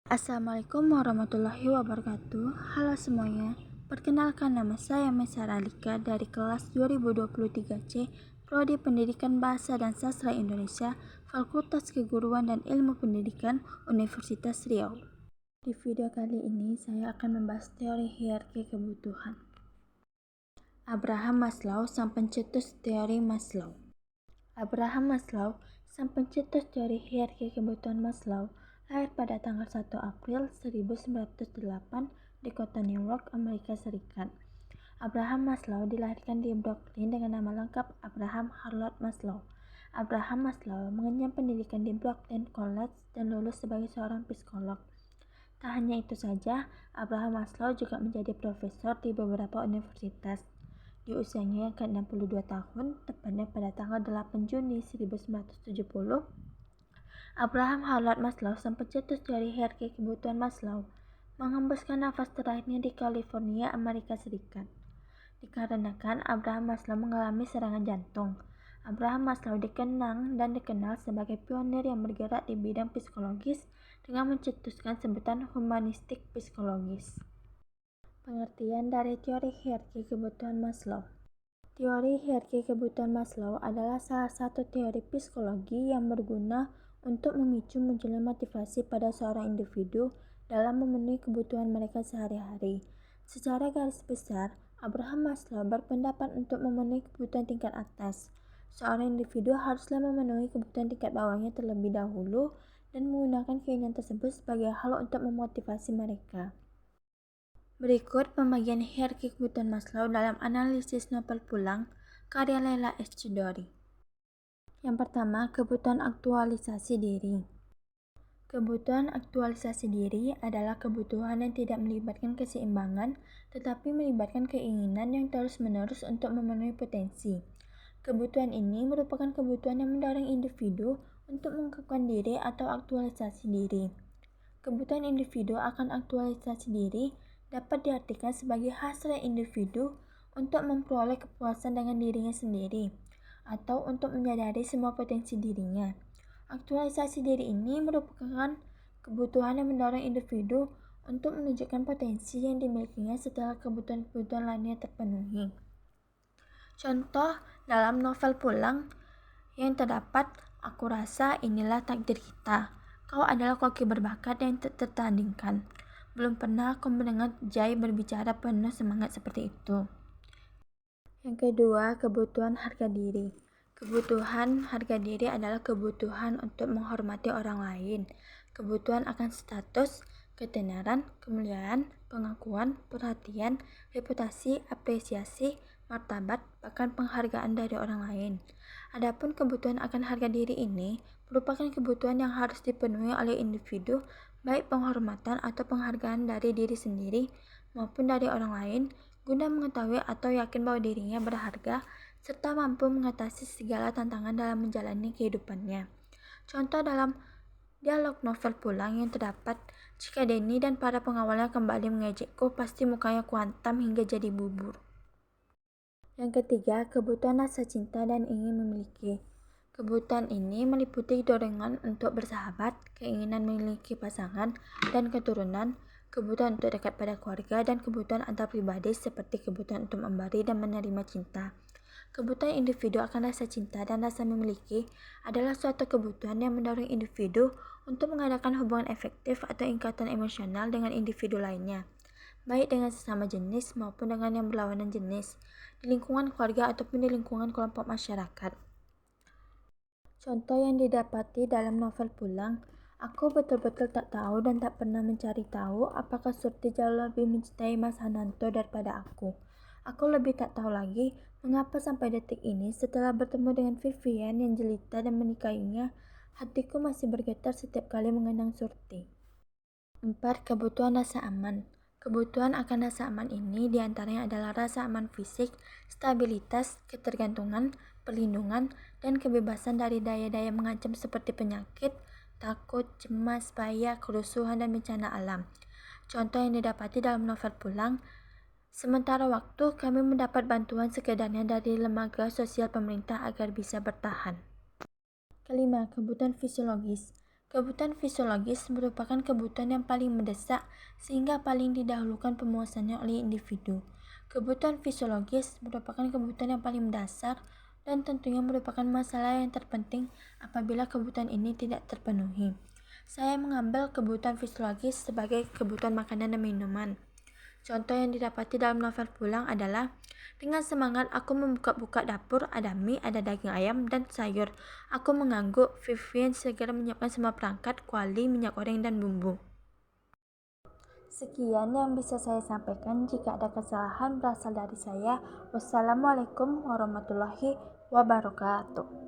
Assalamualaikum warahmatullahi wabarakatuh. Halo semuanya, perkenalkan nama saya Mesara Alika dari kelas 2023C, Prodi Pendidikan Bahasa dan Sastra Indonesia, Fakultas Keguruan dan Ilmu Pendidikan, Universitas Riau. Di video kali ini saya akan membahas teori hierarki kebutuhan. Abraham Maslow, sang pencetus teori Maslow. Abraham Maslow, sang pencetus teori hierarki kebutuhan Maslow, lahir pada tanggal 1 April 1908 di kota New York, Amerika Serikat. Abraham Maslow dilahirkan di Brooklyn dengan nama lengkap Abraham Harold Maslow. Abraham Maslow mengenyam pendidikan di Brooklyn College dan lulus sebagai seorang psikolog. Tak hanya itu saja, Abraham Maslow juga menjadi profesor di beberapa universitas. Di usianya yang ke-62 tahun, tepatnya pada tanggal 8 Juni 1970, Abraham Harold Maslow, sang pencetus teori hierarki kebutuhan Maslow, menghembuskan nafas terakhirnya di California, Amerika Serikat. Dikarenakan Abraham Maslow mengalami serangan jantung, Abraham Maslow dikenal sebagai pionir yang bergerak di bidang psikologis dengan mencetuskan sebutan humanistik psikologis. Pengertian dari teori hierarki kebutuhan Maslow. Teori hierarki kebutuhan Maslow adalah salah satu teori psikologi yang berguna untuk memicu munculnya motivasi pada seorang individu dalam memenuhi kebutuhan mereka sehari-hari. Secara garis besar, Abraham Maslow berpendapat untuk memenuhi kebutuhan tingkat atas, seorang individu haruslah memenuhi kebutuhan tingkat bawahnya terlebih dahulu dan menggunakan keinginan tersebut sebagai hal untuk memotivasi mereka. Berikut pembagian hierarki kebutuhan Maslow dalam analisis novel pulang karya Leila S. Chudori. Yang pertama, kebutuhan aktualisasi diri. Kebutuhan aktualisasi diri adalah kebutuhan yang tidak melibatkan keseimbangan, tetapi melibatkan keinginan yang terus-menerus untuk memenuhi potensi. Kebutuhan ini merupakan kebutuhan yang mendorong individu untuk mengungkapkan diri atau aktualisasi diri. Kebutuhan individu akan aktualisasi diri dapat diartikan sebagai hasrat individu untuk memperoleh kepuasan dengan dirinya sendiri atau untuk menyadari semua potensi dirinya. Aktualisasi diri ini merupakan kebutuhan yang mendorong individu untuk menunjukkan potensi yang dimilikinya setelah kebutuhan-kebutuhan lainnya terpenuhi. Contoh dalam novel pulang yang terdapat, aku rasa inilah takdir kita. Kau adalah koki berbakat yang tertandingkan. Belum pernah aku mendengar Jai berbicara penuh semangat seperti itu. Yang kedua, kebutuhan harga diri. Kebutuhan harga diri adalah kebutuhan untuk menghormati orang lain, kebutuhan akan status, ketenaran, kemuliaan, pengakuan, perhatian, reputasi, apresiasi, martabat, bahkan penghargaan dari orang lain. Adapun kebutuhan akan harga diri ini merupakan kebutuhan yang harus dipenuhi oleh individu, baik penghormatan atau penghargaan dari diri sendiri maupun dari orang lain, guna mengetahui atau yakin bahwa dirinya berharga serta mampu mengatasi segala tantangan dalam menjalani kehidupannya. Contoh dalam dialog novel pulang yang terdapat, jika Denny dan para pengawalnya kembali mengejekku, pasti mukanya kuantam hingga jadi bubur. Yang ketiga, kebutuhan rasa cinta dan ingin memiliki. Kebutuhan ini meliputi dorongan untuk bersahabat, keinginan memiliki pasangan dan keturunan, kebutuhan untuk dekat pada keluarga, dan kebutuhan antar pribadi seperti kebutuhan untuk memberi dan menerima cinta. Kebutuhan individu akan rasa cinta dan rasa memiliki adalah suatu kebutuhan yang mendorong individu untuk mengadakan hubungan efektif atau ikatan emosional dengan individu lainnya, baik dengan sesama jenis maupun dengan yang berlawanan jenis, di lingkungan keluarga ataupun di lingkungan kelompok masyarakat. Contoh yang didapati dalam novel pulang, aku betul-betul tak tahu dan tak pernah mencari tahu apakah Surti jauh lebih mencintai Mas Hananto daripada aku. Aku lebih tak tahu lagi mengapa sampai detik ini setelah bertemu dengan Vivian yang jelita dan menikahinya, hatiku masih bergetar setiap kali mengenang Surti. 4. Kebutuhan rasa aman. Kebutuhan akan rasa aman ini diantaranya adalah rasa aman fisik, stabilitas, ketergantungan, perlindungan, dan kebebasan dari daya-daya mengancam seperti penyakit, takut, cemas, bahaya, kerusuhan, dan bencana alam. Contoh yang didapati dalam novel pulang, sementara waktu kami mendapat bantuan sekedarnya dari lembaga sosial pemerintah agar bisa bertahan. Kelima, kebutuhan fisiologis. Kebutuhan fisiologis merupakan kebutuhan yang paling mendesak sehingga paling didahulukan pemuasannya oleh individu. Kebutuhan fisiologis merupakan kebutuhan yang paling mendasar dan tentunya merupakan masalah yang terpenting apabila kebutuhan ini tidak terpenuhi. Saya mengambil kebutuhan fisiologis sebagai kebutuhan makanan dan minuman. Contoh yang didapati dalam novel Pulang adalah, dengan semangat aku membuka-buka dapur, ada mie, ada daging ayam, dan sayur. Aku mengangguk, Vivian segera menyiapkan semua perangkat, kuali, minyak goreng, dan bumbu. Sekian yang bisa saya sampaikan. Jika ada kesalahan berasal dari saya. Wassalamualaikum warahmatullahi wabarakatuh.